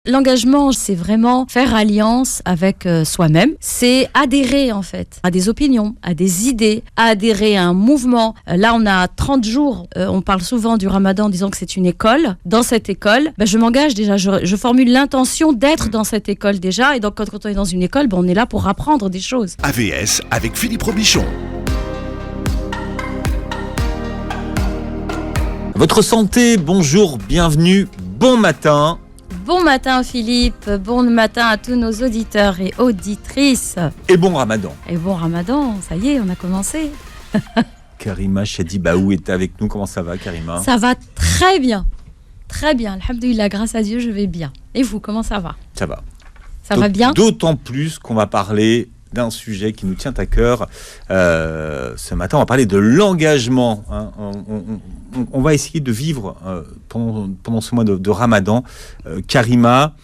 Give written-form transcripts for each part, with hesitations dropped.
L'engagement, c'est vraiment faire alliance avec soi-même. C'est adhérer en fait à des opinions, à des idées, adhérer à un mouvement. Là, on a 30 jours. On parle souvent du Ramadan en disant que c'est une école. Dans cette école, je m'engage déjà. Je formule l'intention d'être dans cette école déjà. Et donc, quand on est dans une école, on est là pour apprendre des choses. AVS avec Philippe Robichon. Votre santé, bonjour, bienvenue, bon matin. Bon matin Philippe, bon matin à tous nos auditeurs et auditrices. Et bon Ramadan. Et bon Ramadan, ça y est, on a commencé. Karima Chadibaou est avec nous, comment ça va Karima? Ça va très bien, alhamdoulilah, grâce à Dieu je vais bien. Et vous, comment ça va? Ça va. Ça va bien? D'autant plus qu'on va parler d'un sujet qui nous tient à cœur. Ce matin, on va parler de l'engagement. Hein. On va essayer de vivre pendant ce mois de Ramadan. Karima,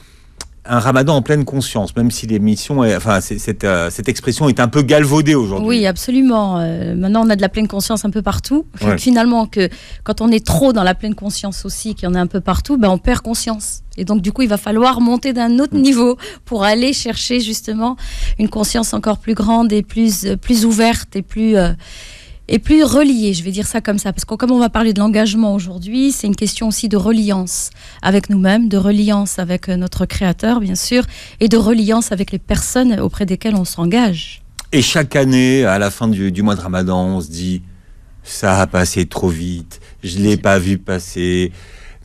un Ramadan en pleine conscience, même si l'émission, cette expression est un peu galvaudée aujourd'hui. Oui, absolument. Maintenant, on a de la pleine conscience un peu partout. Ouais. Finalement, que quand on est trop dans la pleine conscience aussi, qu'il y en a un peu partout, on perd conscience. Et donc, du coup, il va falloir monter d'un autre niveau pour aller chercher justement une conscience encore plus grande et plus ouverte et plus reliée, je vais dire ça comme ça. Parce que comme on va parler de l'engagement aujourd'hui, c'est une question aussi de reliance avec nous-mêmes, de reliance avec notre Créateur, bien sûr, et de reliance avec les personnes auprès desquelles on s'engage. Et chaque année, à la fin du mois de Ramadan, on se dit « ça a passé trop vite, je ne l'ai pas vu passer ».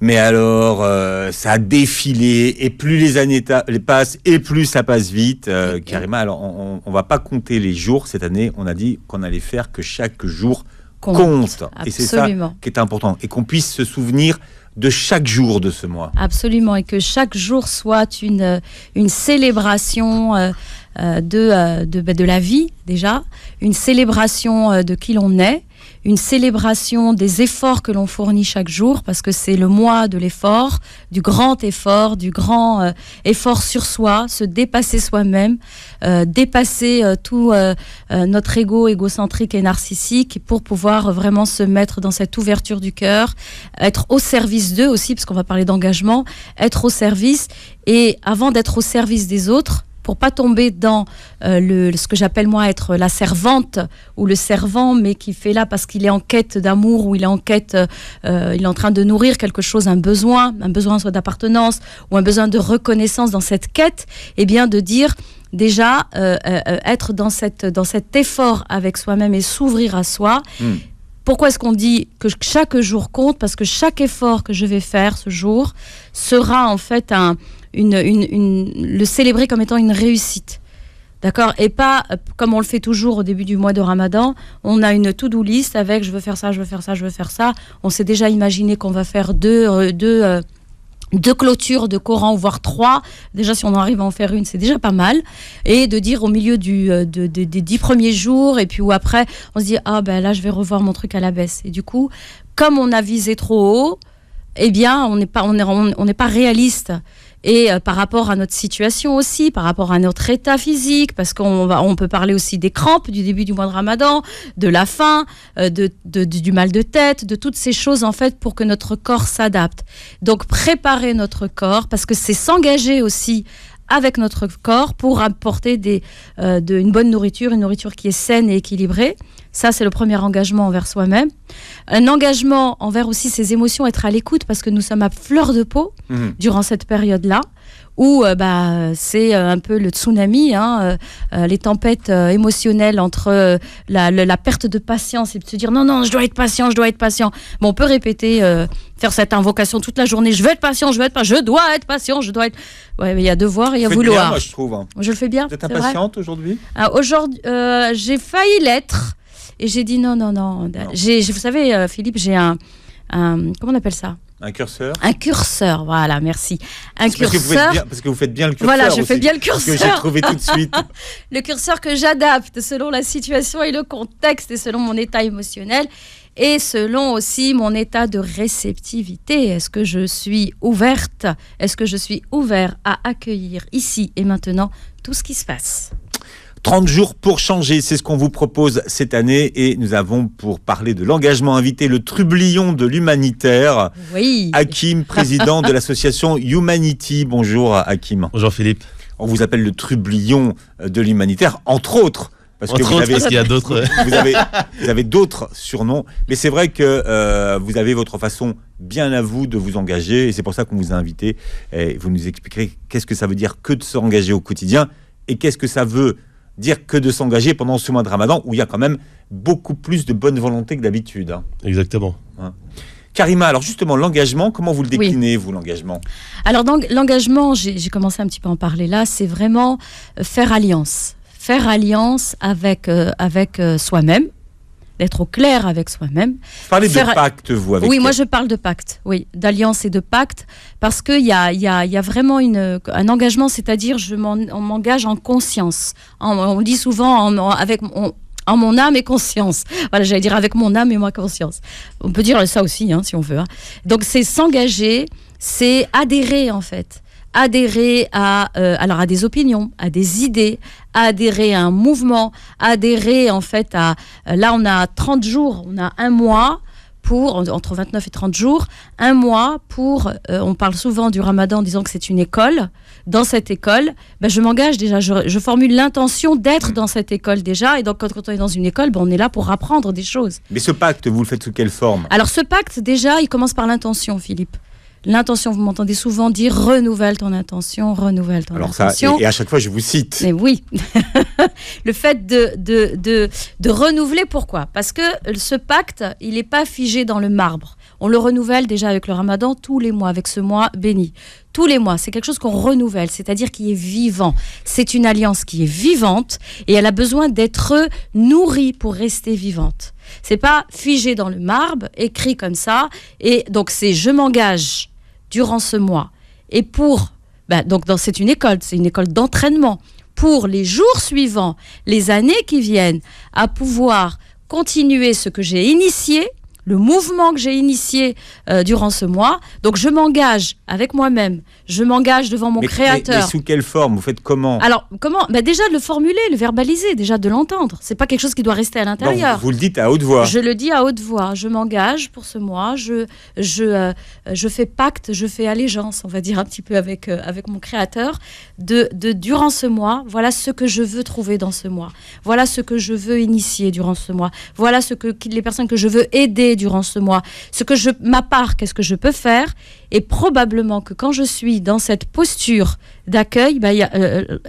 Mais alors, ça a défilé, et plus les années passent, et plus ça passe vite. Karima, alors on va pas compter les jours cette année. On a dit qu'on allait faire que chaque jour compte. Et c'est ça qui est important. Et qu'on puisse se souvenir de chaque jour de ce mois. Absolument. Et que chaque jour soit une célébration de la vie, déjà. Une célébration de qui l'on est. Une célébration des efforts que l'on fournit chaque jour, parce que c'est le mois de l'effort, du grand effort effort sur soi, se dépasser soi-même, dépasser tout notre égocentrique et narcissique pour pouvoir vraiment se mettre dans cette ouverture du cœur, être au service d'eux aussi, parce qu'on va parler d'engagement, être au service, et avant d'être au service des autres, pour pas tomber dans ce que j'appelle moi être la servante ou le servant, mais qui fait là parce qu'il est en quête d'amour ou il est en quête, il est en train de nourrir quelque chose, un besoin soit d'appartenance ou un besoin de reconnaissance dans cette quête, et bien de dire déjà être dans cet effort avec soi-même et s'ouvrir à soi. Pourquoi est-ce qu'on dit que chaque jour compte? Parce que chaque effort que je vais faire ce jour sera en fait le célébrer comme étant une réussite. D'accord? Et pas, comme on le fait toujours au début du mois de Ramadan, on a une to-do list avec je veux faire ça, je veux faire ça, je veux faire ça. On s'est déjà imaginé qu'on va faire deux clôtures de Coran, voire 3. Déjà, si on arrive à en faire une, c'est déjà pas mal. Et de dire au milieu des 10 premiers jours, et puis où après, on se dit, là, je vais revoir mon truc à la baisse. Et du coup, comme on a visé trop haut, eh bien, on n'est pas réaliste. Et par rapport à notre situation aussi, par rapport à notre état physique, parce qu'on peut parler aussi des crampes du début du mois de Ramadan, de la faim, du mal de tête, de toutes ces choses en fait pour que notre corps s'adapte. Donc préparer notre corps, parce que c'est s'engager aussi avec notre corps pour apporter une bonne nourriture, une nourriture qui est saine et équilibrée. Ça, c'est le premier engagement envers soi-même. Un engagement envers aussi ses émotions, être à l'écoute, parce que nous sommes à fleur de peau durant cette période-là, où c'est un peu le tsunami, les tempêtes émotionnelles entre la perte de patience et de se dire non, je dois être patient. Bon, on peut répéter, faire cette invocation toute la journée, je dois être patient, je dois être... Ouais, mais il y a devoir et il y a vouloir. Bien, moi, je trouve. Je le fais bien. Vous êtes impatiente aujourd'hui? Aujourd'hui, j'ai failli l'être. Et j'ai dit non. Vous savez, Philippe, j'ai un comment on appelle ça? Un curseur. Un curseur, voilà, merci. Curseur. Parce que vous faites bien le curseur. Voilà, je aussi, fais bien le curseur. Que j'ai trouvé tout de suite. Le curseur que j'adapte selon la situation et le contexte et selon mon état émotionnel et selon aussi mon état de réceptivité. Est-ce que je suis ouverte? Est-ce que je suis ouvert à accueillir ici et maintenant tout ce qui se passe? 30 jours pour changer, c'est ce qu'on vous propose cette année et nous avons pour parler de l'engagement invité le trublion de l'humanitaire, Oui. Hakim, président de l'association Humanity. Bonjour Hakim. Bonjour Philippe. On vous appelle le trublion de l'humanitaire, entre autres. Parce que Parce qu'il y a d'autres. vous avez d'autres surnoms, mais c'est vrai que vous avez votre façon bien à vous de vous engager et c'est pour ça qu'on vous a invité. Et vous nous expliquerez qu'est-ce que ça veut dire que de s'engager au quotidien et qu'est-ce que ça veut dire que de s'engager pendant ce mois de Ramadan où il y a quand même beaucoup plus de bonne volonté que d'habitude. Exactement. Karima, alors justement, l'engagement, comment vous le déclinez, vous, l'engagement ? Alors, donc, l'engagement, j'ai commencé un petit peu à en parler là, c'est vraiment faire alliance. Faire alliance avec soi-même, d'être au clair avec soi-même. Parlez de pacte, vous, avec Oui, moi je parle de pacte, oui, d'alliance et de pacte, parce qu'il y a vraiment un engagement, c'est-à-dire on m'engage en conscience. On dit souvent en mon âme et conscience. Voilà, j'allais dire avec mon âme et ma conscience. On peut dire ça aussi, si on veut. Donc c'est s'engager, c'est adhérer en fait. Adhérer à des opinions, à des idées, adhérer à un mouvement, adhérer en fait là on a 30 jours, on a un mois pour, entre 29 et 30 jours, un mois pour, on parle souvent du Ramadan en disant que c'est une école. Dans cette école, je m'engage déjà, je formule l'intention d'être dans cette école déjà, et donc quand on est dans une école, on est là pour apprendre des choses. Mais ce pacte, vous le faites sous quelle forme ? Alors ce pacte déjà, il commence par l'intention, Philippe. L'intention, vous m'entendez souvent dire renouvelle ton intention, renouvelle ton intention. Et à chaque fois, je vous cite. Mais oui, le fait de renouveler, pourquoi ? Parce que ce pacte, il n'est pas figé dans le marbre. On le renouvelle déjà avec le Ramadan tous les mois, avec ce mois béni. Tous les mois, c'est quelque chose qu'on renouvelle, c'est-à-dire qui est vivant. C'est une alliance qui est vivante et elle a besoin d'être nourrie pour rester vivante. C'est pas figé dans le marbre, écrit comme ça. Et donc c'est je m'engage durant ce mois. Et c'est une école d'entraînement pour les jours suivants, les années qui viennent, à pouvoir continuer ce que j'ai initié, le mouvement que j'ai initié durant ce mois. Donc je m'engage avec moi-même, je m'engage devant mon Créateur. Mais sous quelle forme ? Vous faites comment ? Alors, comment ? Déjà de le formuler, le verbaliser, déjà de l'entendre. C'est pas quelque chose qui doit rester à l'intérieur. Non, vous le dites à haute voix. Je le dis à haute voix. Je m'engage pour ce mois. Je fais pacte, je fais allégeance, on va dire un petit peu avec mon Créateur. Durant ce mois, voilà ce que je veux trouver dans ce mois. Voilà ce que je veux initier durant ce mois. Voilà les personnes que je veux aider durant ce mois. Ma part, qu'est-ce que je peux faire ? Et probablement que quand je suis dans cette posture d'accueil,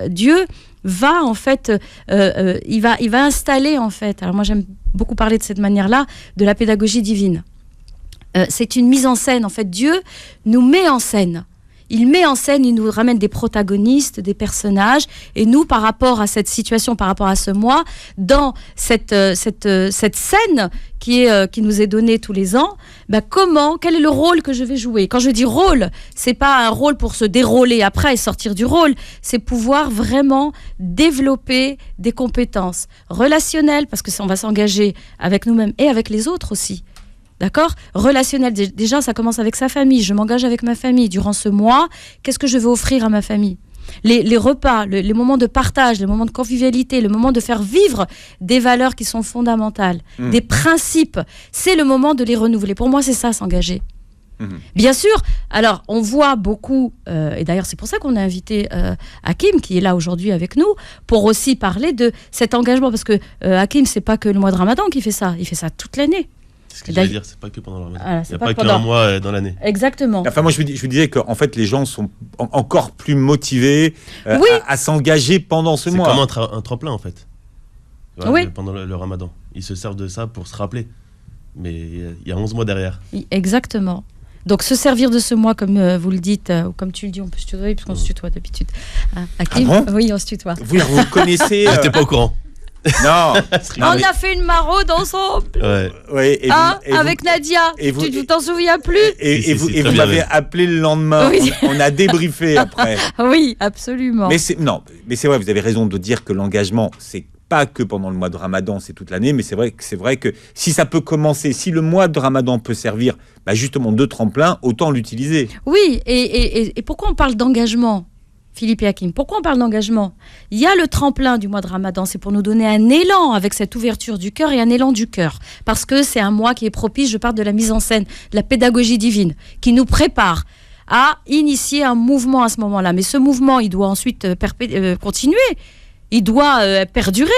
Dieu va en fait, il va installer en fait. Alors moi j'aime beaucoup parler de cette manière-là de la pédagogie divine. C'est une mise en scène en fait. Dieu nous met en scène. Il met en scène, il nous ramène des protagonistes, des personnages, et nous, par rapport à cette situation, par rapport à ce mois, dans cette scène qui nous est donnée tous les ans, quel est le rôle que je vais jouer ? Quand je dis rôle, c'est pas un rôle pour se dérouler après et sortir du rôle, c'est pouvoir vraiment développer des compétences relationnelles, parce que on va s'engager avec nous-mêmes et avec les autres aussi. D'accord ? Relationnel, déjà, ça commence avec sa famille. Je m'engage avec ma famille. Durant ce mois, qu'est-ce que je vais offrir à ma famille ? Les repas, les moments de partage, les moments de convivialité, le moment de faire vivre des valeurs qui sont fondamentales, des principes. C'est le moment de les renouveler. Pour moi, c'est ça, s'engager. Bien sûr, alors on voit beaucoup, et d'ailleurs c'est pour ça qu'on a invité Hakim, qui est là aujourd'hui avec nous, pour aussi parler de cet engagement. Parce que Hakim, c'est pas que le mois de Ramadan qui fait ça, il fait ça toute l'année. C'est ce que j'allais dire, c'est pas que pendant le Ramadan. Voilà, il n'y a pas qu'un mois dans l'année. Exactement. Enfin, moi, je vous disais qu'en fait, les gens sont encore plus motivés à s'engager pendant ce mois. C'est comme un tremplin, en fait. Voilà, pendant le Ramadan. Ils se servent de ça pour se rappeler. Mais il y a 11 mois derrière. Exactement. Donc, se servir de ce mois, comme vous le dites, ou comme tu le dis, on peut se tutoyer, puisqu'on se tutoie d'habitude. Hakim, oui, on se tutoie. Vous connaissez... J'étais pas au courant. Non. On a fait une maraude ensemble. Ouais, avec Nadia. Tu t'en souviens plus ? Et vous m'avez appelé le lendemain. Oui. On a débriefé après. Oui, absolument. Mais c'est vrai, vous avez raison de dire que l'engagement, c'est pas que pendant le mois de Ramadan, c'est toute l'année, mais c'est vrai que si ça peut commencer, si le mois de Ramadan peut servir justement de tremplin, autant l'utiliser. Oui, et pourquoi on parle d'engagement ? Philippe et Hakim. Pourquoi on parle d'engagement ? Il y a le tremplin du mois de Ramadan, c'est pour nous donner un élan avec cette ouverture du cœur et un élan du cœur. Parce que c'est un mois qui est propice, je parle de la mise en scène, de la pédagogie divine, qui nous prépare à initier un mouvement à ce moment-là. Mais ce mouvement, il doit ensuite continuer, il doit perdurer.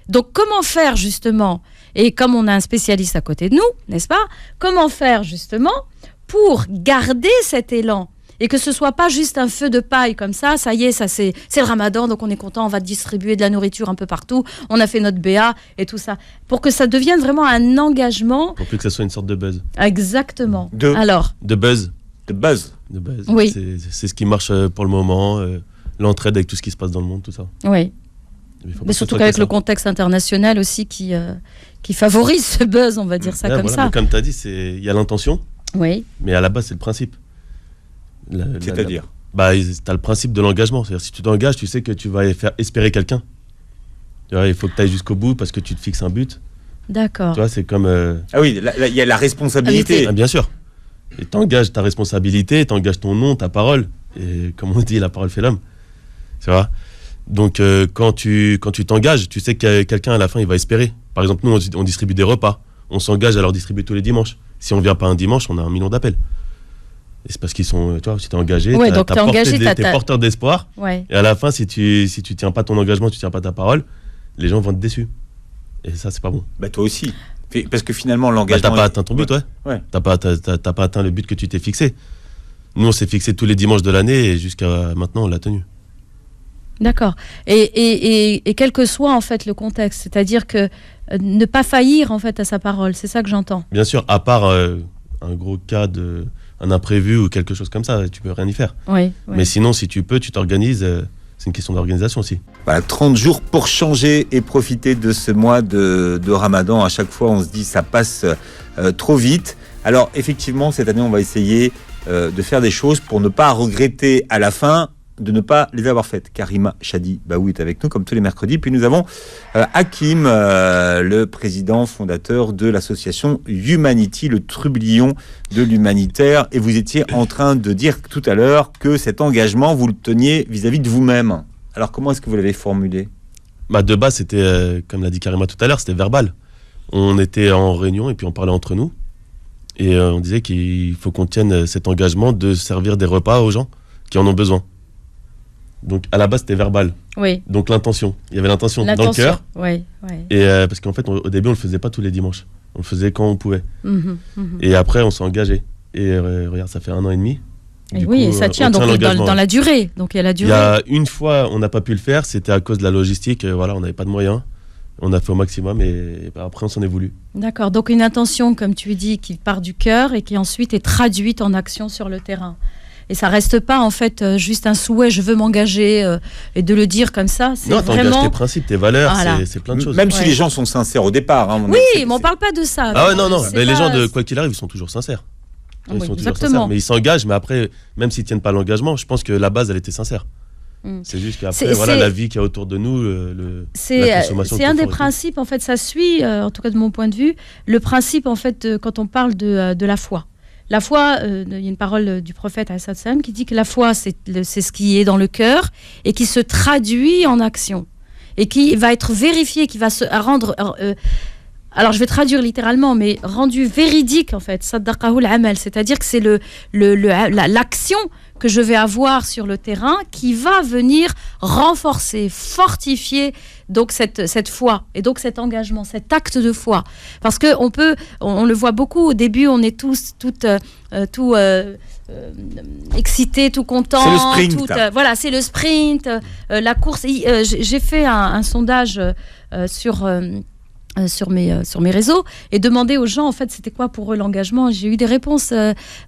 Donc comment faire justement ? Et comme on a un spécialiste à côté de nous, n'est-ce pas ? Comment faire justement pour garder cet élan ? Et que ce soit pas juste un feu de paille comme ça y est, ça c'est le Ramadan, donc on est content, on va distribuer de la nourriture un peu partout, on a fait notre BA et tout ça. Pour que ça devienne vraiment un engagement. Pour plus que ça soit une sorte de buzz. Exactement. De buzz. De buzz. Oui. C'est ce qui marche pour le moment, l'entraide avec tout ce qui se passe dans le monde, tout ça. Oui. Mais surtout qu'avec le contexte international aussi qui favorise ce buzz, on va dire ça comme ça. Mais comme tu as dit, il y a l'intention, oui. Mais à la base, c'est le principe. C'est-à-dire t'as le principe de l'engagement. C'est-à-dire, si tu t'engages, tu sais que tu vas faire espérer quelqu'un. Tu vois, il faut que tu ailles jusqu'au bout parce que tu te fixes un but. D'accord. Tu vois, c'est comme... Ah oui, il y a la responsabilité. Ah, bien sûr. Et t'engages ta responsabilité, t'engages ton nom, ta parole. Et comme on dit, la parole fait l'homme. Tu vois ? Donc, quand tu t'engages, tu sais que quelqu'un, à la fin, il va espérer. Par exemple, nous, on distribue des repas. On s'engage à leur distribuer tous les dimanches. Si on ne vient pas un dimanche, on a 1 million d'appels. Et c'est parce qu'ils sont, tu vois, si t'es engagé, t'es porteur d'espoir. Ouais. Et à la fin, si tu tiens pas ton engagement, tu tiens pas ta parole, les gens vont être déçus. Et ça, c'est pas bon. Bah toi aussi. Parce que finalement, l'engagement... t'as pas atteint ton but, ouais. T'as pas atteint le but que tu t'es fixé. Nous, on s'est fixé tous les dimanches de l'année et jusqu'à maintenant, on l'a tenu. D'accord. Et quel que soit, en fait, le contexte, c'est-à-dire que ne pas faillir, en fait, à sa parole, c'est ça que j'entends. Bien sûr, à part un gros cas un imprévu ou quelque chose comme ça, tu peux rien y faire. Oui. Mais sinon, si tu peux, tu t'organises. C'est une question d'organisation aussi. Voilà, 30 jours pour changer et profiter de ce mois de Ramadan. À chaque fois, on se dit ça passe trop vite. Alors, effectivement, cette année, on va essayer de faire des choses pour ne pas regretter à la fin de ne pas les avoir faites. Karima Chadi Baou est avec nous comme tous les mercredis. Puis nous avons Hakim, le président fondateur de l'association Humanity, le trublion de l'humanitaire. Et vous étiez en train de dire tout à l'heure que cet engagement, vous le teniez vis-à-vis de vous-même. Alors comment est-ce que vous l'avez formulé ? De base, c'était, comme l'a dit Karima tout à l'heure, c'était verbal. On était en réunion et puis on parlait entre nous. Et on disait qu'il faut qu'on tienne cet engagement de servir des repas aux gens qui en ont besoin. Donc à la base c'était verbal. Oui. Donc l'intention, il y avait l'intention dans le cœur. Oui. Et parce qu'en fait au début on le faisait pas tous les dimanches, on le faisait quand on pouvait. Et après on s'est engagé. Et regarde, ça fait 1 an et demi. Et oui, et ça tient donc dans la durée. Donc il y a la durée. Il y a une fois on n'a pas pu le faire, c'était à cause de la logistique. Voilà, on n'avait pas de moyens. On a fait au maximum et après on s'en est voulu. D'accord. Donc une intention, comme tu dis, qui part du cœur et qui ensuite est traduite en action sur le terrain. Et ça reste pas en fait juste un souhait, je veux m'engager et de le dire comme ça. C'est non, vraiment... t'engages tes principes, tes valeurs, voilà. c'est plein de choses. Même si les gens sont sincères au départ. Oui, mais on parle pas de ça. Ah ouais, non. Mais les gens, quoi qu'il arrive, ils sont toujours sincères. Ils sont toujours sincères. Mais ils s'engagent, mais après, même s'ils tiennent pas l'engagement, je pense que la base, elle était sincère. C'est juste qu'après, voilà, la vie qu'il y a autour de nous, la consommation. C'est un des principes, en fait, ça suit, en tout cas de mon point de vue, le principe, en fait, quand on parle de la foi. La foi, il y a une parole du prophète ﷺ qui dit que la foi, c'est ce qui est dans le cœur et qui se traduit en action et qui va être vérifié, qui va se rendre... alors, je vais traduire littéralement, mais rendu véridique, en fait, saddaqahu al-amal, c'est-à-dire que c'est l'action que je vais avoir sur le terrain qui va venir renforcer, fortifier donc cette foi et donc cet engagement, cet acte de foi. Parce que on le voit beaucoup au début, on est tous tout excités, tout contents. C'est le sprint. Voilà, c'est le sprint, la course. J'ai fait un sondage sur mes réseaux et demander aux gens en fait c'était quoi pour eux l'engagement. J'ai eu des réponses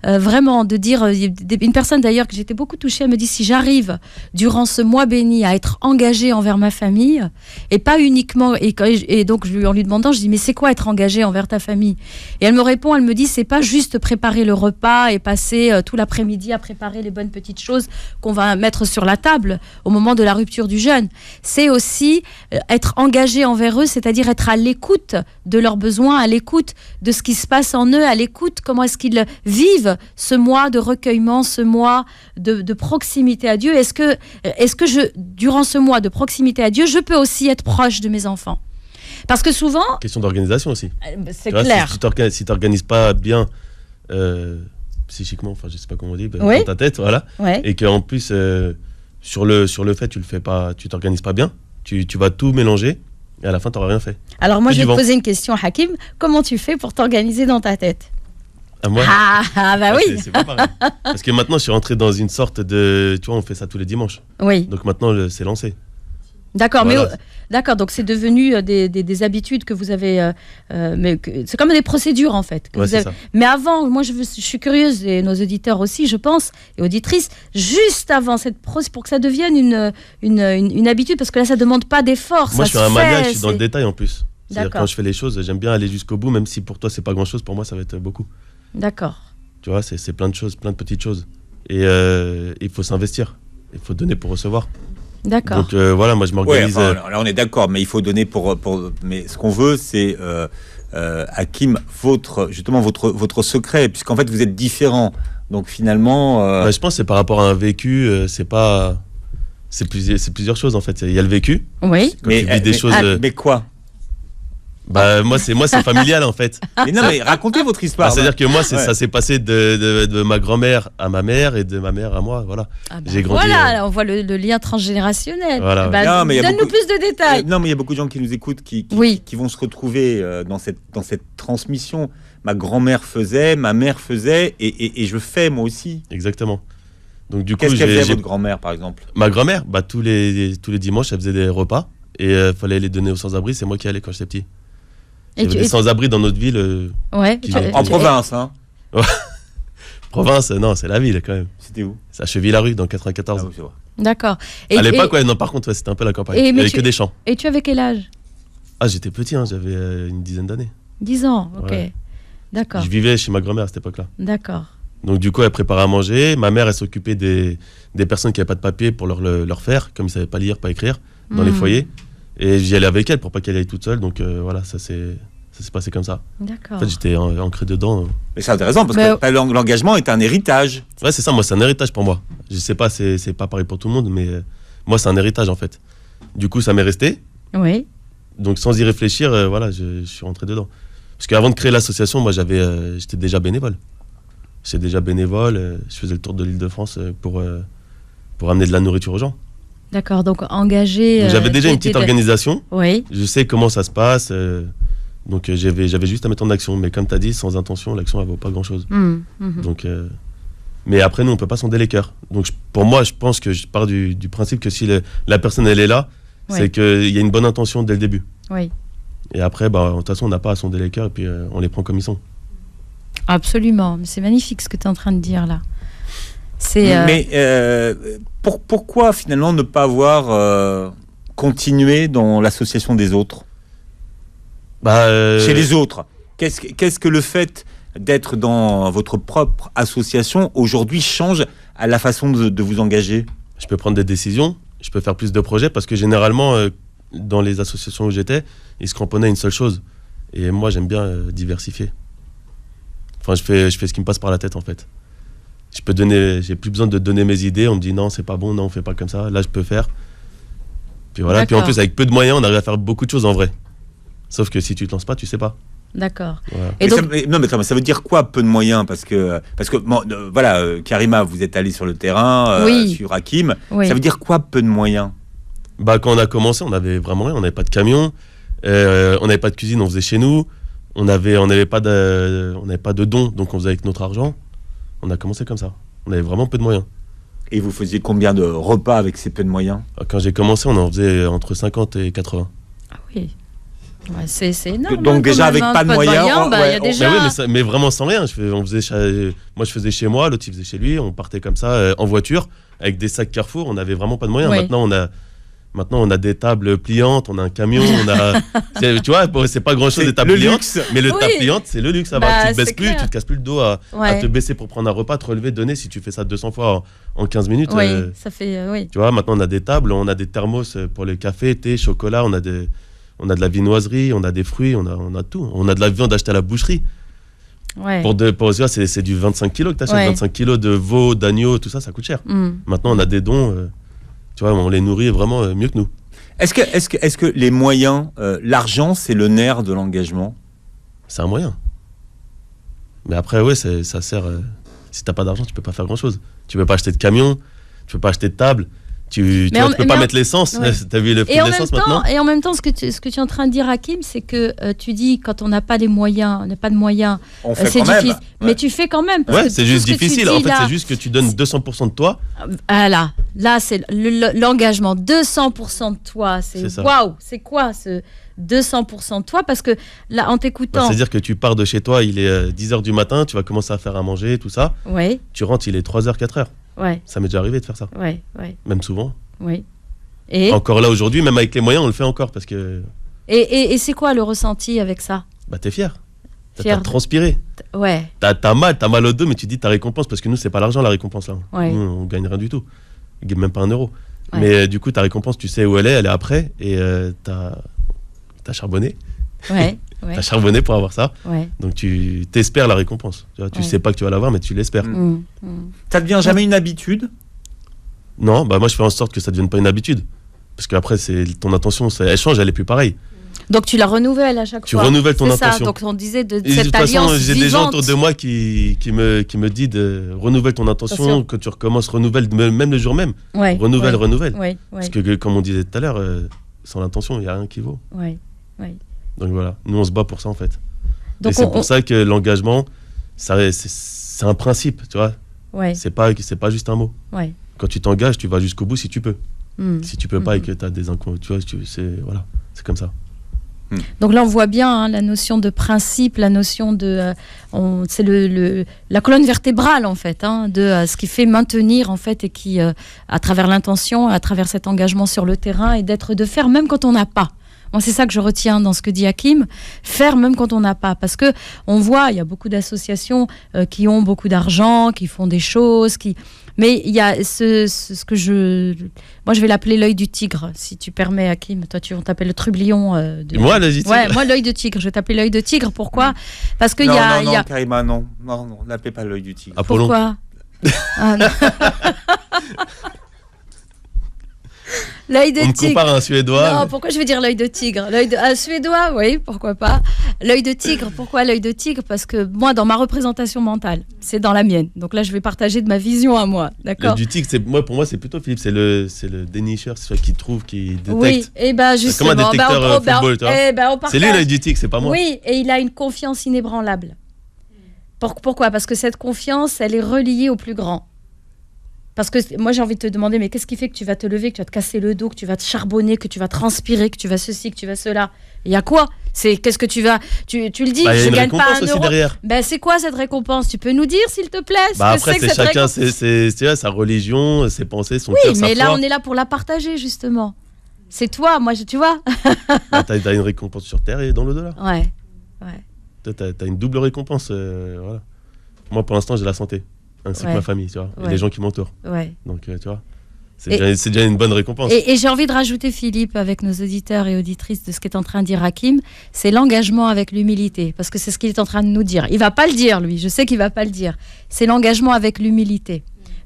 vraiment de dire une personne d'ailleurs que j'étais beaucoup touchée, elle me dit si j'arrive durant ce mois béni à être engagée envers ma famille et pas uniquement et donc en lui demandant je dis mais c'est quoi être engagée envers ta famille et elle me répond, elle me dit c'est pas juste préparer le repas et passer tout l'après-midi à préparer les bonnes petites choses qu'on va mettre sur la table au moment de la rupture du jeûne, c'est aussi être engagé envers eux, c'est-à-dire être à l'écoute l'écoute de leurs besoins, à l'écoute de ce qui se passe en eux, à l'écoute comment est-ce qu'ils vivent ce mois de recueillement, ce mois de proximité à Dieu. Est-ce que durant ce mois de proximité à Dieu, je peux aussi être proche de mes enfants? Parce que souvent... Question d'organisation aussi. C'est Tu vois, clair. Si tu n'organises pas bien psychiquement, enfin je sais pas comment on dit, Oui. dans ta tête, voilà, Ouais. et qu'en plus sur le fait tu le fais pas, tu t'organises pas bien, tu vas tout mélanger et à la fin tu n'auras rien fait. Alors moi, Que je du vais te vent. poser une question, Hakim. Comment tu fais pour t'organiser dans ta tête? À moi, Bah oui. c'est pas pareil. Parce que maintenant je suis rentré dans une sorte de, tu vois, on fait ça tous les dimanches. Oui. Donc maintenant c'est lancé. D'accord, Voilà. mais d'accord, donc c'est devenu des habitudes que vous avez, c'est comme des procédures en fait. Que Ouais, vous c'est avez- ça. Mais avant, moi je suis curieuse, et nos auditeurs aussi, je pense, et auditrices, juste avant pour que ça devienne une habitude, parce que là ça demande pas d'effort. Moi ça je suis se un maniaque, fait, je suis dans le détail en plus. C'est-à-dire D'accord. quand je fais les choses, j'aime bien aller jusqu'au bout, même si pour toi c'est pas grand-chose, pour moi ça va être beaucoup. D'accord, Tu vois, c'est plein de choses, plein de petites choses. Et il faut s'investir, il faut donner pour recevoir. d'accord. Donc voilà, moi je Ouais, m'organise. enfin, là on est d'accord, mais il faut donner mais ce qu'on veut, c'est Hakim, votre secret, puisqu'en fait vous êtes différents. Donc finalement, Bah, je pense que c'est par rapport à un vécu, c'est plusieurs choses en fait. Il y a le vécu, Oui, quand tu vis des choses. mais quoi? Bah moi c'est familial en fait. Mais non, mais racontez votre histoire. Bah, c'est-à-dire que moi Ouais. ça s'est passé de ma grand-mère à ma mère et de ma mère à moi, voilà. Ah bah J'ai grandi, voilà, là, on voit le lien transgénérationnel. Voilà, Bah, Non, mais il y a donne-nous beaucoup- plus de détails. Non, mais il y a beaucoup de gens qui nous écoutent qui Oui. vont se retrouver dans cette transmission. Ma grand-mère faisait, ma mère faisait, et je fais moi aussi. Exactement. Donc du coup Qu'est-ce qu'elle faisait, j'ai votre grand-mère, par exemple? ma grand-mère, bah tous les dimanches elle faisait des repas et fallait les donner aux sans-abri, c'est moi qui allais quand j'étais petit. Il y avait des sans-abri dans notre ville. Ouais, Qui- En province, hein? Province, non, c'est la ville quand même. C'était où? C'est à Cheville-la-Rue dans 94. Ah oui, c'est vrai. D'accord. À l'époque, ouais, non, par contre, ouais, c'était un peu la campagne. Et- Il y mais avait tu- que des champs. Et tu avais quel âge? Ah, j'étais petit, hein, j'avais une dizaine d'années. 10 ans, ok. Ouais. D'accord, Je vivais chez ma grand-mère à cette époque-là. d'accord. Donc du coup, elle préparait à manger. Ma mère, elle s'occupait des personnes qui n'avaient pas de papier pour leur faire, comme ils ne savaient pas lire, pas écrire, dans les Mhm. foyers. Et j'y allais avec elle pour pas qu'elle aille toute seule. Donc voilà, ça s'est passé comme ça. D'accord. En fait, j'étais ancré dedans. Mais c'est intéressant parce Mais- que l'engagement est un héritage. Ouais, c'est ça, moi, c'est un héritage pour moi. Je sais pas, c'est pas pareil pour tout le monde, mais moi, c'est un héritage en fait. Du coup, ça m'est resté. Oui, Donc sans y réfléchir, voilà, je suis rentré dedans. Parce qu'avant de créer l'association, moi j'étais déjà bénévole. J'étais déjà bénévole, je faisais le tour de l'Île-de-France pour amener de la nourriture aux gens. d'accord. Donc engagé. Donc, j'avais déjà une petite organisation, Oui, je sais comment ça se passe, donc j'avais juste à mettre en action. Mais comme tu as dit, sans intention, l'action elle vaut pas grand-chose. Mhm, mhm. Donc, mais après, nous, on peut pas sonder les cœurs. Donc pour moi, je pense que je pars du principe que si la personne elle est là, Ouais. c'est qu'il y a une bonne intention dès le début. Oui, Et après, bah, de toute façon, on n'a pas à sonder les cœurs et puis on les prend comme ils sont. absolument. Mais c'est magnifique ce que tu es en train de dire là. C'est. Mais pourquoi finalement ne pas avoir continué dans l'association des autres? Bah, Chez les autres, qu'est-ce que le fait d'être dans votre propre association aujourd'hui change à la façon de vous engager? je peux prendre des décisions, je peux faire plus de projets parce que généralement, dans les associations où j'étais, ils se cramponnaient à une seule chose. Et moi, j'aime bien diversifier. Enfin, je fais ce qui me passe par la tête en fait. J'ai plus besoin de donner mes idées. On me dit non, c'est pas bon, non, on fait pas comme ça. Là, je peux faire. Puis voilà. Puis en D'accord. plus, avec peu de moyens, on arrive à faire beaucoup de choses en vrai. Sauf que si tu te lances pas, tu sais pas. D'accord. Voilà. Et Mais donc, non, mais attends, mais ça veut dire quoi, peu de moyens? Parce que bon, voilà, Karima, vous êtes allée sur le terrain, Oui. sur Hakim. oui. Ça veut dire quoi, peu de moyens? Bah, quand on a commencé, on avait vraiment rien. On n'avait pas de camion, on n'avait pas de cuisine, on faisait chez nous. On n'avait pas de dons, donc on faisait avec notre argent. On a commencé comme ça. On avait vraiment peu de moyens. Et vous faisiez combien de repas avec ces peu de moyens? Quand j'ai commencé, on en faisait entre 50 et 80. Ah oui. Ouais, c'est énorme. Donc hein, déjà, quand même, avec hein, pas de moyens, bah, il y a ouais, déjà. Mais oui, mais vraiment sans rien. Moi, je faisais chez moi, l'autre il faisait chez lui. On partait comme ça en voiture avec des sacs Carrefour. On n'avait vraiment pas de moyens. Oui. Maintenant, on a des tables pliantes, on a un camion, tu vois, bon, c'est pas grand chose C'est des tables le pliantes, luxe. mais le Oui. table pliante, c'est le luxe. Ça Bah, va. Tu te c'est baisses plus, clair. tu te casses plus le dos à Ouais. te baisser pour prendre un repas, te relever, donner. Si tu fais ça 200 fois en 15 minutes, Oui, ça fait. Oui. tu vois, maintenant on a des tables, on a des thermos pour le café, thé, chocolat, on On a de la viennoiserie, on a des fruits, on a tout. On a de la viande achetée à la boucherie. Ouais. C'est du 25 kilos que tu achètes. Ouais. 25 kilos de veau, d'agneau, tout ça coûte cher. Maintenant, on a des dons, tu vois, on les nourrit vraiment mieux que nous. Est-ce que les moyens, l'argent, c'est le nerf de l'engagement? C'est un moyen. Mais après, ouais, ça sert. Si t'as pas d'argent, tu peux pas faire grand-chose. Tu peux pas acheter de camion, tu peux pas acheter de table. Tu peux pas mettre l'essence. Ouais. T'as vu le prix de l'essence maintenant? Et en même temps, ce que tu es en train de dire, Hakim, c'est que tu dis quand on n'a pas les moyens, on n'a pas de moyens, On fait c'est quand même. difficile. Ouais. Mais tu fais quand même. Parce Ouais, que c'est tout juste ce que tu difficile. dis En fait, là- c'est juste que tu donnes 200% de toi. Ah là, c'est l'engagement. 200% de toi. C'est ça. Waouh, c'est quoi ce 200% de toi? Parce que là, en t'écoutant. C'est-à-dire que tu pars de chez toi, il est 10h du matin, tu vas commencer à faire à manger, tout ça. Oui, Tu rentres, il est 3h, 4h. ouais, Ça m'est déjà arrivé de faire ça. ouais. Même souvent. Oui. Et, Encore là aujourd'hui, même avec les moyens, on le fait encore parce que et c'est quoi le ressenti avec ça? t'es fier. Fier. T'as transpiré. Ouais, T'as mal au dos, mais tu dis ta récompense parce que nous, c'est pas l'argent la récompense là. Ouais. Nous, on gagne rien du tout. On gagne même pas 1 euro. Ouais. Mais du coup, ta récompense, tu sais où elle est après et t'as charbonné. ouais, T'as charbonné pour avoir ça. ouais. Donc tu t'espères la récompense. Tu vois, tu Ouais. sais pas que tu vas l'avoir, mais tu l'espères. Ça devient jamais une habitude? Non, bah moi je fais en sorte que ça devienne pas une habitude. Parce qu'après, c'est ton intention, elle change, elle est plus pareille. Donc tu la renouvelles à chaque Tu fois. renouvelles ton C'est ça, intention. donc on disait de Et de cette toute façon, alliance j'ai des gens vivante. autour de moi qui me disent de renouvelle ton intention, Attention. que tu recommences, renouvelle même le jour même. Ouais, Renouvelle. Ouais, Parce que comme on disait tout à l'heure, sans l'intention, il n'y a rien qui vaut. ouais. Donc voilà, nous on se bat pour ça en fait. Donc et c'est pour ça que l'engagement, c'est un principe, tu vois. Ouais, C'est pas juste un mot. ouais. Quand tu t'engages, tu vas jusqu'au bout si tu peux. Si tu peux pas et Mhm. que tu as des inconvénients, tu vois, c'est comme ça. Donc là, on voit bien hein, la notion de principe, la notion de, c'est la colonne vertébrale en fait, hein, de ce qui fait maintenir en fait et qui, à travers l'intention, à travers cet engagement sur le terrain et de faire même quand on n'a pas. Moi, c'est ça que je retiens dans ce que dit Hakim, faire même quand on n'a pas. Parce que on voit, il y a beaucoup d'associations qui ont beaucoup d'argent, qui font des choses, mais il y a ce que moi, je vais l'appeler l'œil du tigre, si tu permets, Hakim. Toi, on t'appelle le trublion. Et moi, l'œil du tigre. Ouais, moi, l'œil de tigre. Je vais t'appeler l'œil de tigre. Pourquoi? Parce qu'il Non, y a... non, Karima, non, n'appelez pas l'œil du tigre. Apollon. Pourquoi? Ah, non. L'œil de On me tigre. compare à un Suédois. Non, pourquoi je vais dire l'œil de tigre? Suédois, oui, pourquoi pas. L'œil de tigre, pourquoi l'œil de tigre? Parce que moi, dans ma représentation mentale, c'est dans la mienne. Donc là, je vais partager de ma vision à moi, d'accord? L'œil du tigre, pour moi, c'est plutôt Philippe, c'est le dénicheur, c'est celui qui trouve, qui détecte. Oui, et ben justement. comme un détecteur football, tu vois. on C'est lui partage. l'œil du tigre, c'est pas moi. Oui, et il a une confiance inébranlable. Pourquoi? Parce que cette confiance, elle est reliée au plus grand. Parce que moi, j'ai envie de te demander, mais qu'est-ce qui fait que tu vas te lever, que tu vas te casser le dos, que tu vas te charbonner, que tu vas transpirer, que tu vas ceci, que tu vas cela? Il y a quoi? Qu'est-ce que tu vas... Tu le dis, Bah, il y a je une gagne pas récompense un aussi euro. derrière. Ben, c'est quoi cette récompense? Tu peux nous dire, s'il te plaît? ce Bah que après, que c'est cette chacun, récompense? c'est sa religion, ses pensées, son Oui, cœur, sa mais là, foi. on est là pour la partager, justement. C'est toi, moi, tu vois? Bah, t'as une récompense sur terre et dans l'au-delà. Ouais. Toi, t'as une double récompense. Voilà. Moi, pour l'instant, j'ai la santé, ainsi que Ouais. ma famille, tu vois, et Ouais. les gens qui m'entourent. Ouais. Donc, tu vois, Et- c'est déjà une bonne récompense. Et j'ai envie de rajouter, Philippe, avec nos auditeurs et auditrices, de ce qu'est en train de dire Hakim, c'est l'engagement avec l'humilité, parce que c'est ce qu'il est en train de nous dire. Il va pas le dire, lui, je sais qu'il va pas le dire. C'est l'engagement avec l'humilité.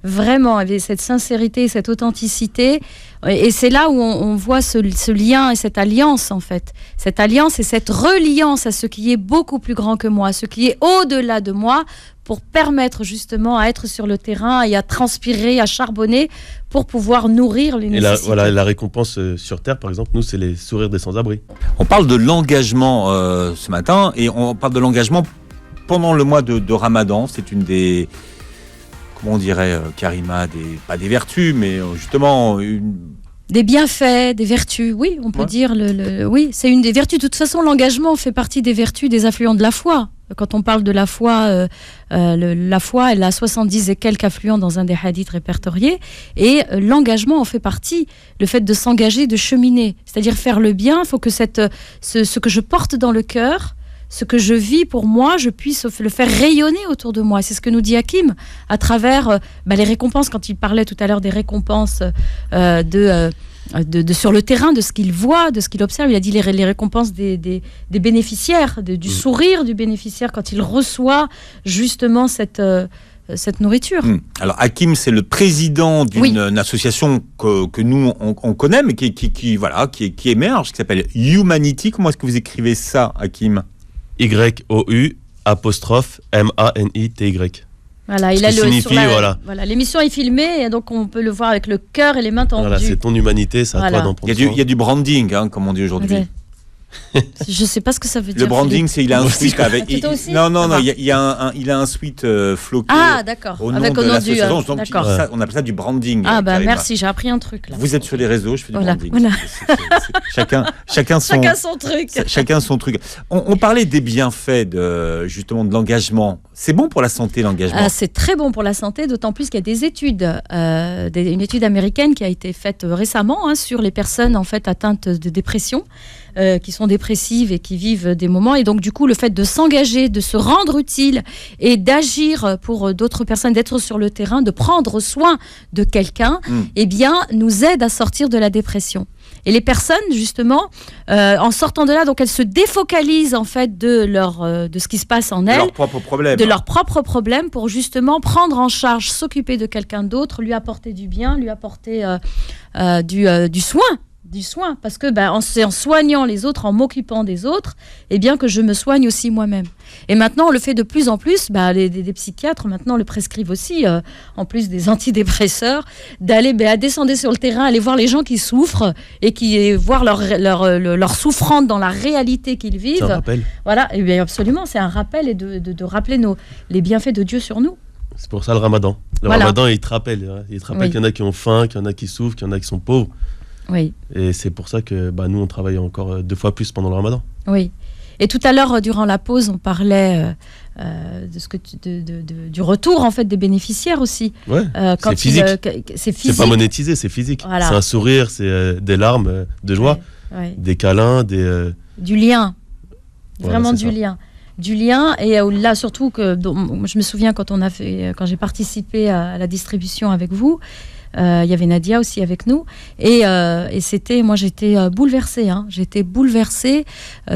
Vraiment, avec cette sincérité, cette authenticité. Et c'est là où on voit ce lien et cette alliance, en fait. Cette alliance et cette reliance à ce qui est beaucoup plus grand que moi, à ce qui est au-delà de moi, pour permettre justement à être sur le terrain et à transpirer, à charbonner, pour pouvoir nourrir les Et la, nécessités. voilà, la récompense sur terre, par exemple, nous, c'est les sourires des sans-abri. On parle de l'engagement ce matin et on parle de l'engagement pendant le mois de Ramadan. C'est une des, comment on dirait, Karima, pas des vertus, mais justement Des bienfaits, des vertus, oui, on peut Ouais. dire. Oui, c'est une des vertus. De toute façon, l'engagement fait partie des vertus, des affluents de la foi. Quand on parle de la foi, la foi, elle a 70 et quelques affluents dans un des hadiths répertoriés. Et l'engagement en fait partie. Le fait de s'engager, de cheminer. C'est-à-dire faire le bien, il faut que ce que je porte dans le cœur, ce que je vis pour moi, je puisse le faire rayonner autour de moi. C'est ce que nous dit Hakim à travers les récompenses. Quand il parlait tout à l'heure des récompenses sur le terrain, de ce qu'il voit, de ce qu'il observe. Il a dit les récompenses des bénéficiaires, du sourire du bénéficiaire quand il reçoit justement cette nourriture. Alors Hakim, c'est le président d'une association que nous on connaît, mais qui émerge, qui s'appelle Youmanity. Comment est-ce que vous écrivez ça, Hakim? YOU_MANITY. Voilà, il a l'émission est filmée, et donc on peut le voir avec le cœur et les mains tendues. Voilà, c'est ton humanité, c'est à toi d'en prendre soin. Il y a du branding, comme on dit aujourd'hui. Ouais. Je sais pas ce que ça veut dire. Le branding, c'est il a un suite avec. Il a un suite floqué. Ah, d'accord. Au nom avec de l'association. donc on appelle ça du branding. Ah merci, j'ai appris un truc là. Vous êtes sur les réseaux, je fais du branding. Voilà. Chacun son truc. Chacun son truc. On parlait des bienfaits justement de l'engagement. C'est bon pour la santé, l'engagement. C'est très bon pour la santé, d'autant plus qu'il y a des études, une étude américaine qui a été faite récemment sur les personnes en fait atteintes de dépression. Qui sont dépressives et qui vivent des moments. Et donc, du coup, le fait de s'engager, de se rendre utile et d'agir pour d'autres personnes, d'être sur le terrain, de prendre soin de quelqu'un, eh bien, nous aide à sortir de la dépression. Et les personnes, justement, en sortant de là, donc elles se défocalisent en fait de ce qui se passe en elles, de leurs propres problèmes, pour justement prendre en charge, s'occuper de quelqu'un d'autre, lui apporter du bien, lui apporter du soin, parce que c'est en soignant les autres, en m'occupant des autres, eh bien que je me soigne aussi moi-même. Et maintenant, on le fait de plus en plus, des psychiatres maintenant le prescrivent aussi, en plus des antidépresseurs, d'aller descendre sur le terrain, aller voir les gens qui souffrent et qui voir leur souffrance dans la réalité qu'ils vivent. C'est un rappel. Voilà, et bien absolument, c'est un rappel et de rappeler les bienfaits de Dieu sur nous. C'est pour ça le Ramadan. Le Ramadan, il te rappelle. Il te rappelle qu'il y en a qui ont faim, qu'il y en a qui souffrent, qu'il y en a qui sont pauvres. Oui. Et c'est pour ça que nous, on travaille encore 2 fois plus pendant le Ramadan. Oui. Et tout à l'heure, durant la pause, on parlait du retour en fait des bénéficiaires aussi. Ouais. C'est physique. C'est physique. C'est pas monétisé, c'est physique. Voilà. C'est un sourire, c'est des larmes de joie, des câlins, du lien. Voilà, vraiment du lien. Du lien, et là surtout je me souviens quand j'ai participé à la distribution avec vous. Il y avait Nadia aussi avec nous, et moi j'étais bouleversée. J'étais bouleversée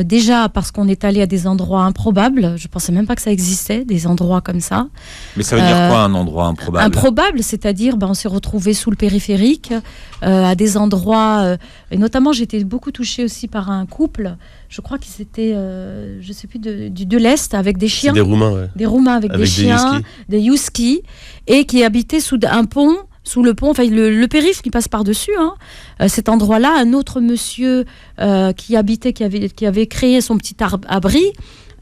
déjà parce qu'on est allé à des endroits improbables. Je pensais même pas que ça existait, des endroits comme ça. Mais ça veut dire quoi, un endroit improbable? Improbable, c'est-à-dire on s'est retrouvés sous le périphérique, à des endroits, et notamment j'étais beaucoup touchée aussi par un couple. Je crois qu'ils étaient, je sais plus, de l'Est, avec des chiens. C'est des Roumains, ouais. Des Roumains avec des chiens, des Youski, et qui habitaient sous un pont. Sous le pont, enfin le périph' qui passe par-dessus, cet endroit-là, un autre monsieur qui habitait, qui avait créé son petit abri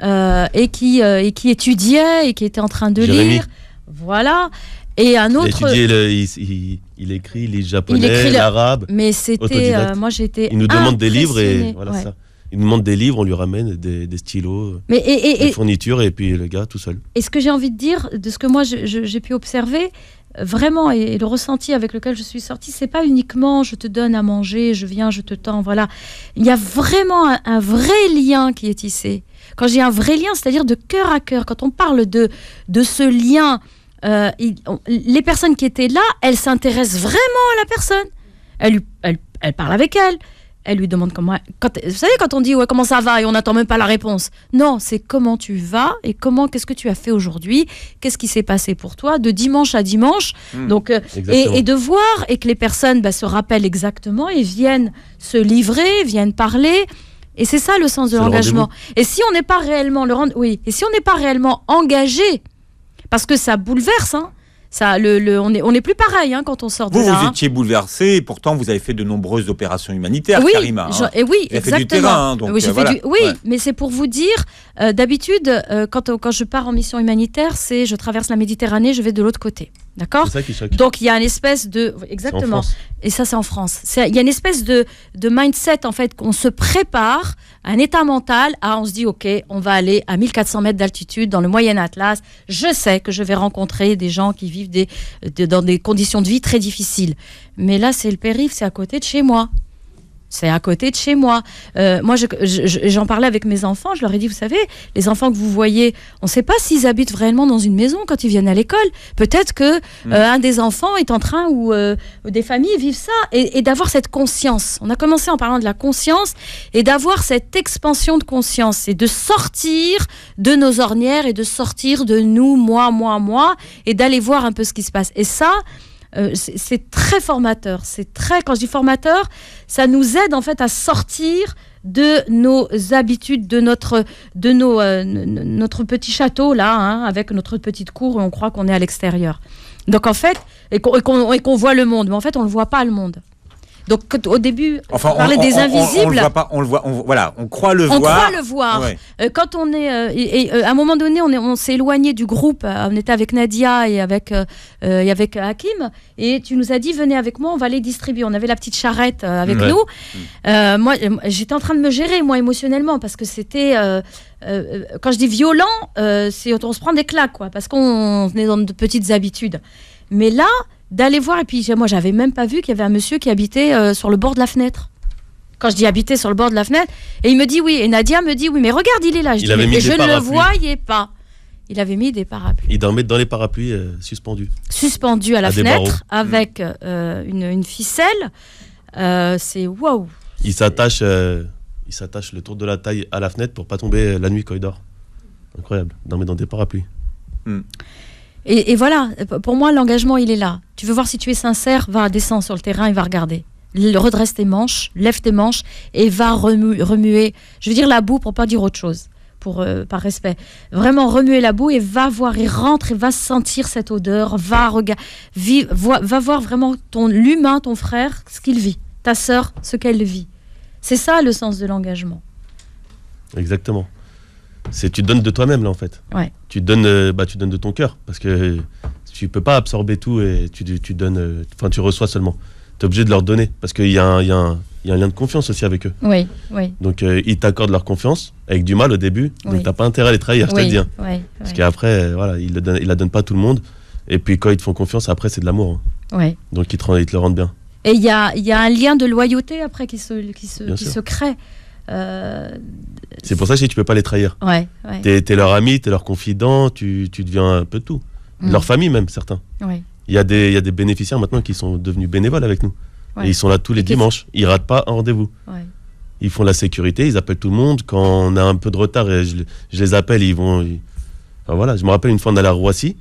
et qui étudiait et qui était en train de lire. Voilà. Et un autre. Il écrit, il lit japonais, l'arabe. Mais c'était. Moi, j'étais. Il nous demande des livres et voilà ça. Il nous demande des livres, on lui ramène des stylos, des fournitures, et puis le gars tout seul. Et ce que j'ai envie de dire, de ce que moi j'ai pu observer, vraiment, et le ressenti avec lequel je suis sortie, c'est pas uniquement je te donne à manger, je viens, je te tends, voilà. Il y a vraiment un vrai lien qui est tissé. Quand j'ai un vrai lien, c'est-à-dire de cœur à cœur, quand on parle de ce lien, les personnes qui étaient là, elles s'intéressent vraiment à la personne. Elles parlent avec elle. Elle lui demande comment. Vous savez, quand on dit comment ça va et on n'attend même pas la réponse. Non, c'est comment tu vas et qu'est-ce que tu as fait aujourd'hui, qu'est-ce qui s'est passé pour toi de dimanche à dimanche. Donc et de voir et que les personnes se rappellent exactement et viennent se livrer, viennent parler. Et c'est ça le sens de l'engagement. Et si on n'est pas réellement et si on n'est pas réellement engagé, parce que ça bouleverse, ça, on n'est plus pareil quand on sort de là. Vous étiez bouleversé, et pourtant vous avez fait de nombreuses opérations humanitaires, Karima. Oui, vous avez exactement. fait du terrain, donc mais c'est pour vous dire, d'habitude, quand je pars en mission humanitaire, je traverse la Méditerranée, je vais de l'autre côté. D'accord ? C'est ça qui choque. Donc il y a une espèce de... Exactement. Et ça, c'est en France. Il y a une espèce de mindset, en fait, qu'on se prépare, un état mental, on se dit, OK, on va aller à 1400 mètres d'altitude dans le Moyen Atlas. Je sais que je vais rencontrer des gens qui vivent dans des conditions de vie très difficiles. Mais là, c'est le périph', c'est à côté de chez moi. C'est à côté de chez moi. Moi, j'en parlais avec mes enfants. Je leur ai dit, vous savez, les enfants que vous voyez, on ne sait pas s'ils habitent vraiment dans une maison quand ils viennent à l'école. Peut-être que un des enfants est en train, ou des familles vivent ça, et d'avoir cette conscience. On a commencé en parlant de la conscience, et d'avoir cette expansion de conscience, et de sortir de nos ornières, et de sortir de nous, moi, et d'aller voir un peu ce qui se passe. Et ça, c'est très formateur. Quand je dis formateur, ça nous aide en fait à sortir de nos habitudes, de notre petit château là, hein, avec notre petite cour où on croit qu'on est à l'extérieur. Donc en fait, et qu'on voit le monde, mais en fait on le voit pas, le monde. Donc au début, on parlait des invisibles. On le voit pas, on croit le voir. On croit le voir. Ouais. Quand on est, à un moment donné, on s'est éloigné du groupe. On était avec Nadia et avec Hakim. Et tu nous as dit, venez avec moi, on va les distribuer. On avait la petite charrette avec nous. Moi, j'étais en train de me gérer, moi, émotionnellement, parce que c'était, quand je dis violent, on se prend des claques, quoi, parce qu'on est dans de petites habitudes. Mais là, d'aller voir, et puis moi j'avais même pas vu qu'il y avait un monsieur qui habitait sur le bord de la fenêtre. Quand je dis habiter sur le bord de la fenêtre, et il me dit oui, et Nadia me dit oui, mais regarde, il est là. Je ne le voyais pas. Il avait mis des parapluies. Il dormait dans les parapluies suspendus. Suspendus à la fenêtre avec une ficelle. C'est waouh. Il s'attache le tour de la taille à la fenêtre pour pas tomber la nuit quand il dort. Incroyable. Il dormait dans des parapluies. Et voilà, pour moi, l'engagement, il est là. Tu veux voir si tu es sincère, va descendre sur le terrain et va regarder. Redresse tes manches, lève tes manches et va remuer, je veux dire la boue pour pas dire autre chose, par respect. Vraiment remuer la boue et va voir, et rentre et va sentir cette odeur, va voir vraiment l'humain, ton frère, ce qu'il vit, ta sœur, ce qu'elle vit. C'est ça le sens de l'engagement. Exactement. Tu donnes de toi-même là en fait. Ouais. Tu donnes de ton cœur parce que tu peux pas absorber tout et tu donnes, tu reçois seulement. Tu es obligé de leur donner parce qu'il y a un lien de confiance aussi avec eux. Oui. Donc ils t'accordent leur confiance avec du mal au début. Donc t'as pas intérêt à les trahir, je te le dis. Parce qu'après ils la donnent pas à tout le monde. Et puis quand ils te font confiance, après c'est de l'amour. Ouais. Donc ils te le rendent bien. Et il y a un lien de loyauté après qui se crée. C'est pour ça que tu peux pas les trahir. Ouais. T'es leur ami, t'es leur confident, tu deviens un peu de tout. Leur famille même, certains. Ouais. Il y a des bénéficiaires maintenant qui sont devenus bénévoles avec nous. Ouais. Et ils sont là tous les dimanches. Ils ratent pas un rendez-vous. Ouais. Ils font la sécurité, ils appellent tout le monde. Quand on a un peu de retard, je les appelle, Enfin, voilà. Je me rappelle une fois, on allait à Roissy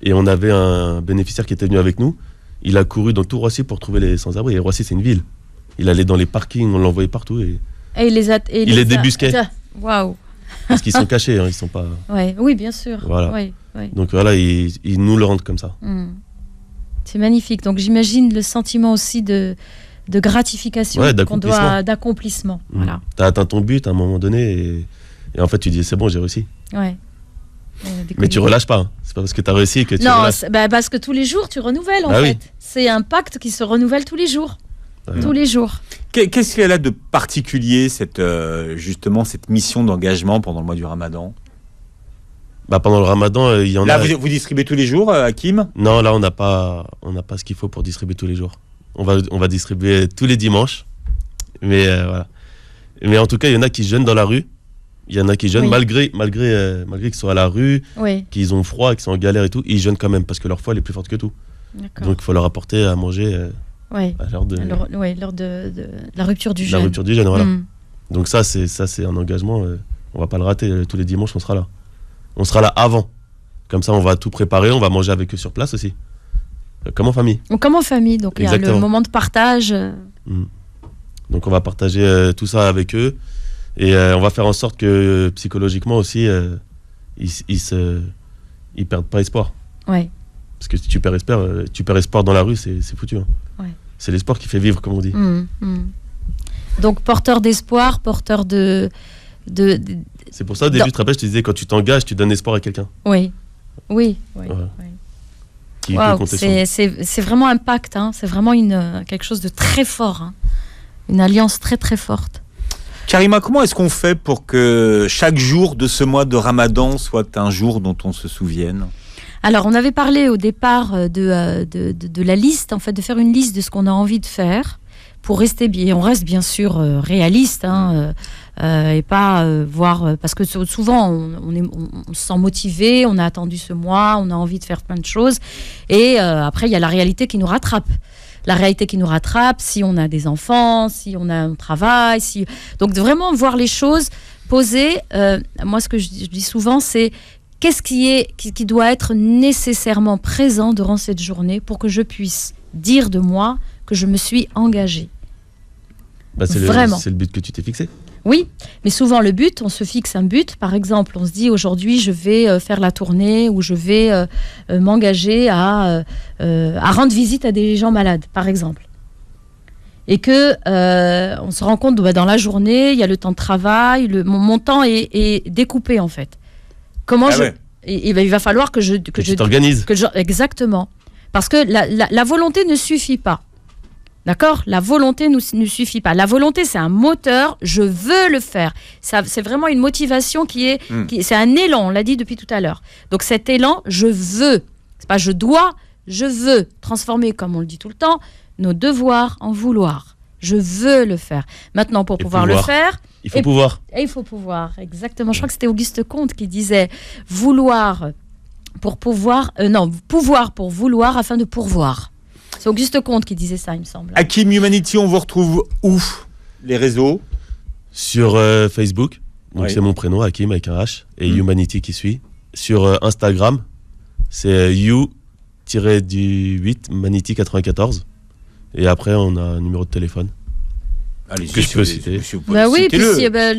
et on avait un bénéficiaire qui était venu avec nous. Il a couru dans tout Roissy pour trouver les sans-abri. Et Roissy, c'est une ville. Il allait dans les parkings, on l'envoyait partout. Et il les débusquait. Waouh. Parce qu'ils sont cachés, ils sont pas. Oui, bien sûr. Voilà. Donc voilà, ils nous le rendent comme ça. C'est magnifique. Donc j'imagine le sentiment aussi de gratification, d'accomplissement. Voilà. T'as atteint ton but à un moment donné et en fait tu dis c'est bon, j'ai réussi. Ouais. Mais tu relâches pas. C'est pas parce que t'as réussi que tu relâches. Non, parce que tous les jours tu renouvelles en fait. Oui. C'est un pacte qui se renouvelle tous les jours. Tous les jours. Qu'est-ce qu'elle a de particulier, justement, cette mission d'engagement pendant le mois du Ramadan ? Pendant le Ramadan, il y en a... Là, vous distribuez tous les jours, Hakim ? Non, là, on n'a pas ce qu'il faut pour distribuer tous les jours. On va distribuer tous les dimanches. Mais voilà. Mais en tout cas, il y en a qui jeûnent dans la rue. Il y en a qui jeûnent malgré qu'ils soient à la rue, qu'ils ont froid, qu'ils sont en galère et tout. Ils jeûnent quand même parce que leur foi, elle est plus forte que tout. D'accord. Donc, il faut leur apporter à manger... lors de la rupture du jeûne. La rupture du jeûne, voilà. Donc ça c'est un engagement, on va pas le rater, tous les dimanches on sera là. On sera là avant. Comme ça on va tout préparer, on va manger avec eux sur place aussi. Comme en famille. Comme en famille, donc il y a le moment de partage. Donc on va partager tout ça avec eux et on va faire en sorte que psychologiquement aussi ils perdent pas espoir. Ouais. Parce que si tu perds espoir dans la rue, c'est foutu. Hein. Ouais. C'est l'espoir qui fait vivre, comme on dit. Donc, porteur d'espoir, porteur de... C'est pour ça, au début, je te rappelle, je te disais, quand tu t'engages, tu donnes espoir à quelqu'un. Oui. Qui peut compter sur. C'est vraiment un pacte, hein. C'est vraiment quelque chose de très fort. Hein. Une alliance très, très forte. Karima, comment est-ce qu'on fait pour que chaque jour de ce mois de Ramadan soit un jour dont on se souvienne ? Alors, on avait parlé au départ de la liste, en fait, de faire une liste de ce qu'on a envie de faire. pour rester bien. On reste bien sûr réaliste, et pas voir, parce que souvent on se sent motivé, on a attendu ce mois, on a envie de faire plein de choses, et après il y a la réalité qui nous rattrape. La réalité qui nous rattrape, si on a des enfants, si on a un travail, donc vraiment voir les choses posées. Moi, ce que je dis souvent, c'est qu'est-ce qui doit être nécessairement présent durant cette journée pour que je puisse dire de moi que je me suis engagée. C'est le but que tu t'es fixé. Oui, mais souvent le but, on se fixe un but. Par exemple, on se dit aujourd'hui, je vais faire la tournée ou je vais m'engager à rendre visite à des gens malades, par exemple. Et que on se rend compte dans la journée, il y a le temps de travail, mon temps est découpé en fait. Comment il va falloir que je t'organises. Exactement, parce que la volonté ne suffit pas. D'accord ? La volonté ne suffit pas. La volonté, c'est un moteur. Je veux le faire. C'est vraiment une motivation c'est un élan. On l'a dit depuis tout à l'heure. Donc cet élan, je veux. C'est pas je dois, je veux transformer, comme on le dit tout le temps, nos devoirs en vouloir. Je veux le faire. Maintenant, pour pouvoir le faire, il faut pouvoir. Et il faut pouvoir. Exactement. Je crois que c'était Auguste Comte qui disait vouloir pour pouvoir. Pouvoir pour vouloir afin de pourvoir. C'est Auguste Comte qui disait ça, il me semble. Hakim Humanity, on vous retrouve où ? Les réseaux ? Sur Facebook, donc c'est mon prénom, Hakim avec un H, et Humanity qui suit. Sur Instagram, c'est you-8 Manity 94. Et après, on a un numéro de téléphone. Allez, que je peux citer. Oui, puis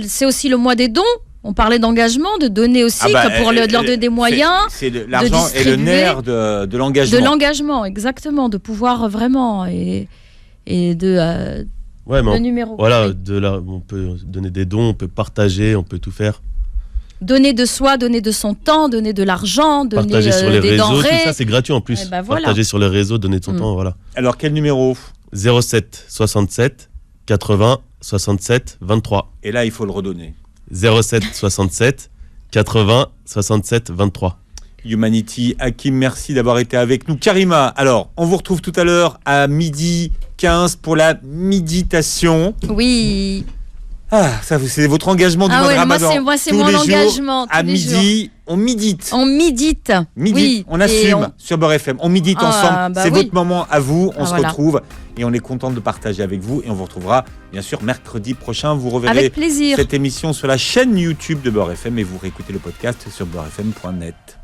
c'est aussi le mois des dons. On parlait d'engagement, de donner aussi, pour leur donner des moyens. C'est l'argent et le nerf de l'engagement. De l'engagement, exactement, de pouvoir vraiment et de numéro. Voilà, on peut donner des dons, on peut partager, on peut tout faire. Donner de soi, donner de son temps, donner de l'argent, donner partager sur les des réseaux, denrées. Tout ça c'est gratuit en plus. Partager sur les réseaux, donner de son temps, voilà. Alors quel numéro ? 07 67 80 67 23. Et là il faut le redonner. 07 67 80 67 23. Humanity, Hakim, merci d'avoir été avec nous. Karima, alors, on vous retrouve tout à l'heure à 12h15 pour la méditation. Oui. Ah, ça, c'est votre engagement du mois de Ramadan. Moi, c'est mon engagement. À midi, on médite. On médite. Oui, on assume sur Beurre FM. On médite ensemble. C'est votre moment à vous. On se retrouve et on est content de partager avec vous. Et on vous retrouvera, bien sûr, mercredi prochain. Vous reverrez cette émission sur la chaîne YouTube de Beurre FM et vous réécoutez le podcast sur beurrefm.net.